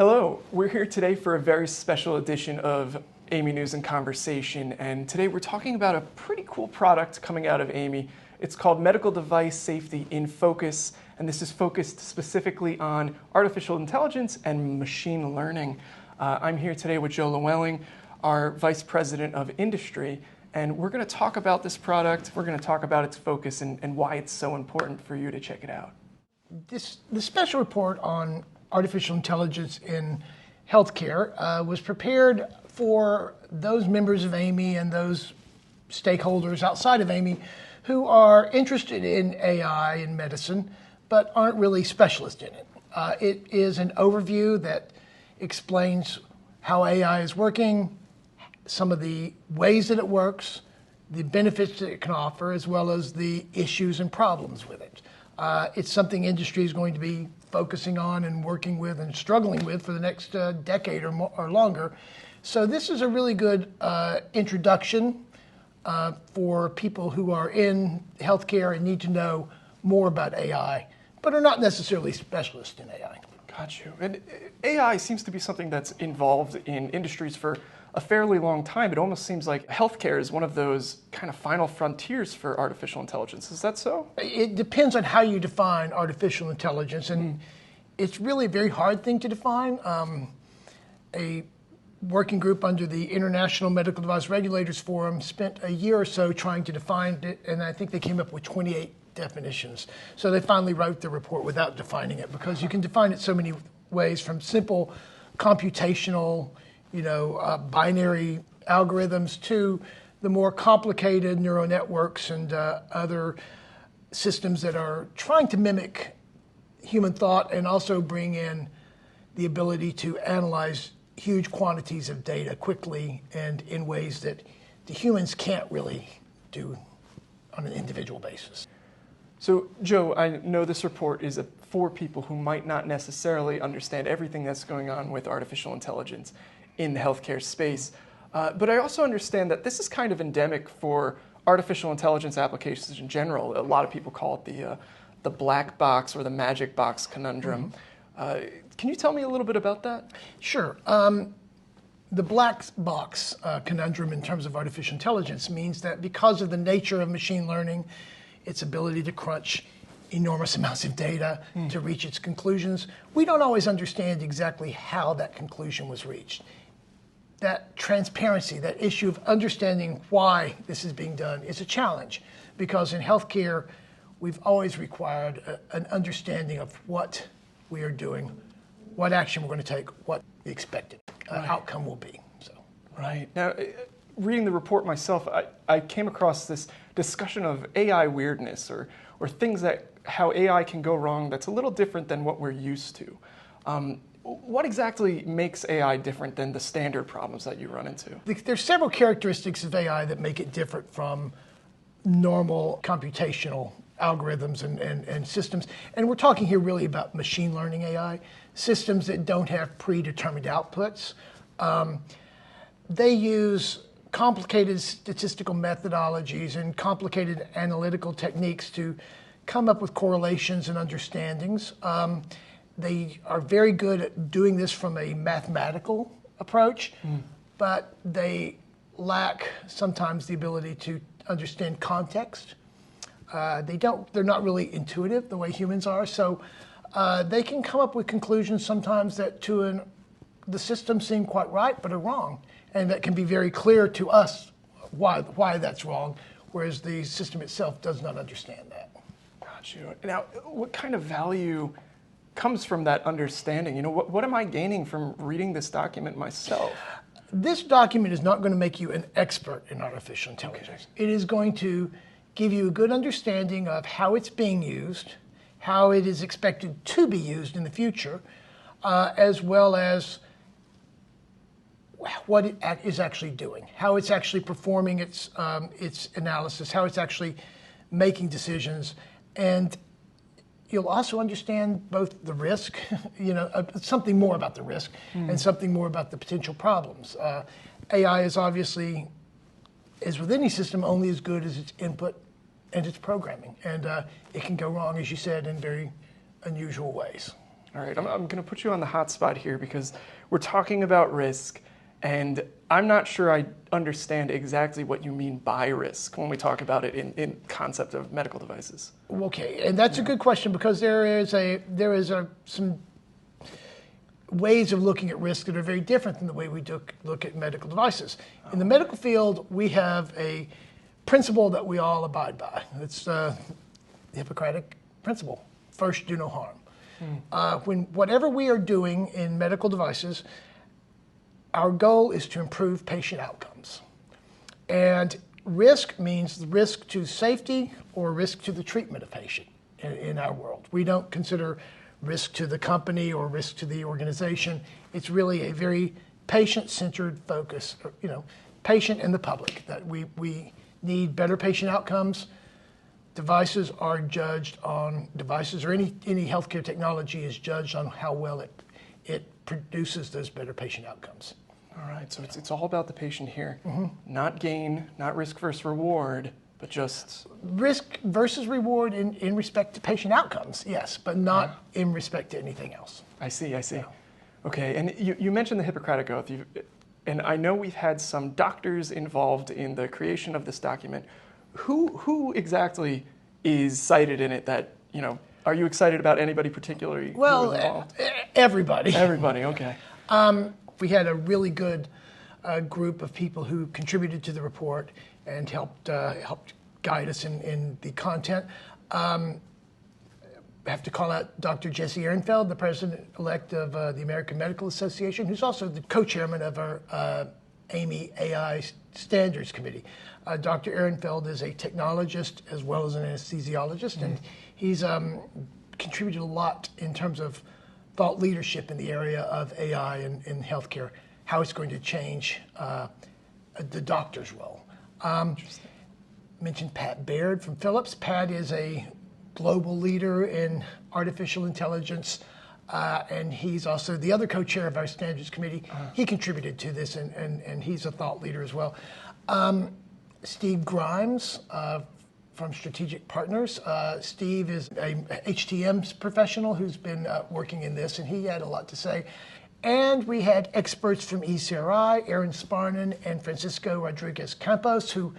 Hello, we're here today for a very special edition of AAMI News and Conversation, and today we're talking about a pretty cool product coming out of AAMI. It's called Medical Device Safety in Focus, and this is focused specifically on artificial intelligence and machine learning. I'm here today with Joe Lewelling, our Vice President of Industry, and we're going to talk about this product, we're going to talk about its focus and why it's so important for you to check it out. The special report on artificial intelligence in healthcare was prepared for those members of AAMI and those stakeholders outside of AAMI who are interested in AI in medicine but aren't really specialists in it. It is an overview that explains how AI is working, some of the ways that it works, the benefits that it can offer, as well as the issues and problems with it. It's something industry is going to be focusing on and working with and struggling with for the next decade or longer. So this is a really good introduction for people who are in healthcare and need to know more about AI, but are not necessarily specialists in AI. Got you. And AI seems to be something that's involved in industries for a fairly long time. It almost seems like healthcare is one of those kind of final frontiers for artificial intelligence. Is that so? It depends on how you define artificial intelligence, and it's really a very hard thing to define. A working group under the International Medical Device Regulators Forum spent a year or so trying to define it, and I think they came up with 28 definitions. So they finally wrote the report without defining it, because you can define it so many ways, from simple computational, binary algorithms to the more complicated neural networks and other systems that are trying to mimic human thought and also bring in the ability to analyze huge quantities of data quickly and in ways that the humans can't really do on an individual basis. So, Joe, I know this report is for people who might not necessarily understand everything that's going on with artificial intelligence in the healthcare space. But I also understand that this is kind of endemic for artificial intelligence applications in general. A lot of people call it the black box or the magic box conundrum. Can you tell me a little bit about that? Sure. The black box conundrum in terms of artificial intelligence means that because of the nature of machine learning, its ability to crunch enormous amounts of data to reach its conclusions, we don't always understand exactly how that conclusion was reached. That transparency, that issue of understanding why this is being done, is a challenge, because in healthcare, we've always required an understanding of what we are doing, what action we're going to take, what the expected outcome will be. So. Right. Now, reading the report myself, I came across this discussion of AI weirdness or things that how AI can go wrong that's a little different than what we're used to. What exactly makes AI different than the standard problems that you run into? There's several characteristics of AI that make it different from normal computational algorithms and systems. And we're talking here really about machine learning AI, systems that don't have predetermined outputs. They use complicated statistical methodologies and complicated analytical techniques to come up with correlations and understandings. They are very good at doing this from a mathematical approach, but they lack sometimes the ability to understand context. They're not really intuitive the way humans are, so they can come up with conclusions sometimes that to the system seem quite right, but are wrong. And that can be very clear to us why that's wrong, whereas the system itself does not understand that. Got you. Now, what kind of value comes from that understanding? What am I gaining from reading this document myself? This document is not going to make you an expert in artificial intelligence. Okay. It is going to give you a good understanding of how it's being used, how it is expected to be used in the future, as well as what it is actually doing, how it's actually performing its analysis, how it's actually making decisions, and you'll also understand both the risk, something more about the risk, and something more about the potential problems. AI is obviously, as with any system, only as good as its input and its programming, and it can go wrong, as you said, in very unusual ways. All right, I'm going to put you on the hot spot here because we're talking about risk, and I'm not sure I understand exactly what you mean by risk when we talk about it in concept of medical devices. Okay, and that's a good question because there is some ways of looking at risk that are very different than the way we look at medical devices. In the medical field, we have a principle that we all abide by. It's the Hippocratic principle: first, do no harm. When whatever we are doing in medical devices, our goal is to improve patient outcomes. And risk means risk to safety or risk to the treatment of patient in our world. We don't consider risk to the company or risk to the organization. It's really a very patient-centered focus, patient and the public, that we need better patient outcomes. Devices are judged on, devices or any healthcare technology is judged on how well it produces those better patient outcomes. All right, so it's all about the patient here. Not gain, not risk versus reward, but just... Risk versus reward in respect to patient outcomes, yes, but not in respect to anything else. I see. Yeah. Okay, and you mentioned the Hippocratic Oath, and I know we've had some doctors involved in the creation of this document. Who exactly is cited in it that, are you excited about anybody particularly? Well, everybody. Everybody, okay. We had a really good group of people who contributed to the report and helped guide us in the content. I have to call out Dr. Jesse Ehrenfeld, the president-elect of the American Medical Association, who's also the co-chairman of our AAMI AI Standards Committee. Dr. Ehrenfeld is a technologist as well as an anesthesiologist, and he's contributed a lot in terms of thought leadership in the area of AI in healthcare, how it's going to change the doctor's role. Mentioned Pat Baird from Philips. Pat is a global leader in artificial intelligence, and he's also the other co-chair of our standards committee. He contributed to this, and he's a thought leader as well. Steve Grimes from Strategic Partners. Steve is a HTM professional who's been working in this, and he had a lot to say. And we had experts from ECRI, Aaron Sparnan and Francisco Rodriguez Campos, who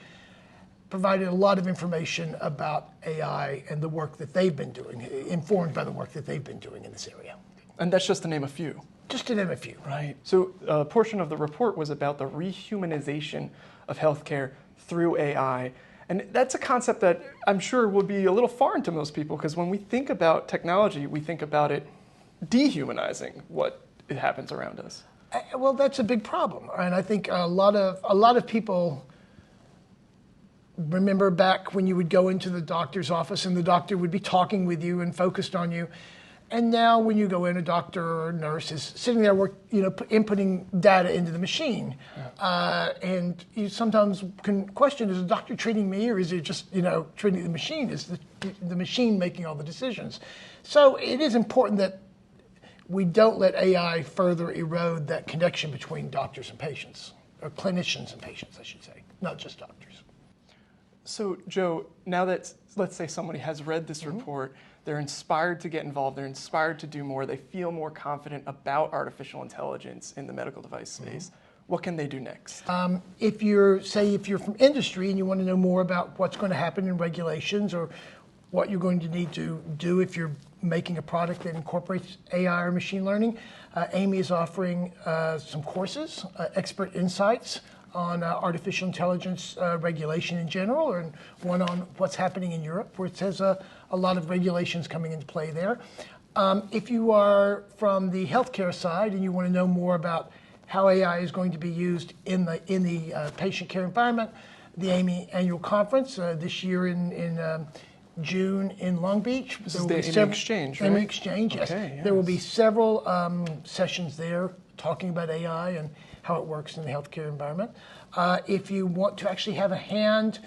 provided a lot of information about AI and the work that they've been doing, informed by the work that they've been doing in this area. And that's just to name a few. Just to name a few. Right. So a portion of the report was about the rehumanization of healthcare through AI. And that's a concept that I'm sure would be a little foreign to most people, because when we think about technology, we think about it dehumanizing what it happens around us. Well, that's a big problem. And I think a lot of people remember back when you would go into the doctor's office and the doctor would be talking with you and focused on you. And now when you go in, a doctor or a nurse is sitting there, inputting data into the machine. And you sometimes can question, is the doctor treating me, or is it just, treating the machine? Is the machine making all the decisions? So it is important that we don't let AI further erode that connection between doctors and patients, or clinicians and patients, I should say, not just doctors. So, Joe, now that, let's say somebody has read this report, they're inspired to get involved, they're inspired to do more, they feel more confident about artificial intelligence in the medical device space. What can they do next? If you're from industry and you want to know more about what's going to happen in regulations or what you're going to need to do if you're making a product that incorporates AI or machine learning, AAMI is offering some courses, expert insights on artificial intelligence regulation in general, and one on what's happening in Europe, where it says a lot of regulations coming into play there. If you are from the healthcare side and you want to know more about how AI is going to be used in the patient care environment, the AAMI annual conference this year in June in Long Beach. This is the AAMI Exchange, right? AAMI Exchange, yes. Okay, yes. There will be several sessions there talking about AI and how it works in the healthcare environment. If you want to actually have a hand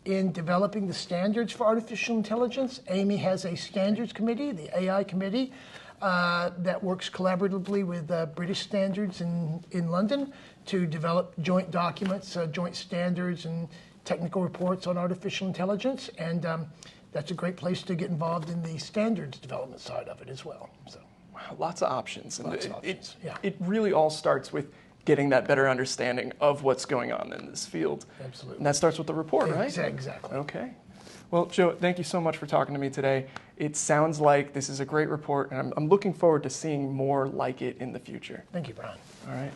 in developing the standards for artificial intelligence, AAMI has a standards committee, the AI committee, that works collaboratively with British standards in London to develop joint documents, joint standards and technical reports on artificial intelligence. And that's a great place to get involved in the standards development side of it as well. So. Wow, lots of options. And Lots of options, yeah. It really all starts with getting that better understanding of what's going on in this field. Absolutely. And that starts with the report, right? Exactly. Okay. Well, Joe, thank you so much for talking to me today. It sounds like this is a great report, and I'm looking forward to seeing more like it in the future. Thank you, Brian. All right.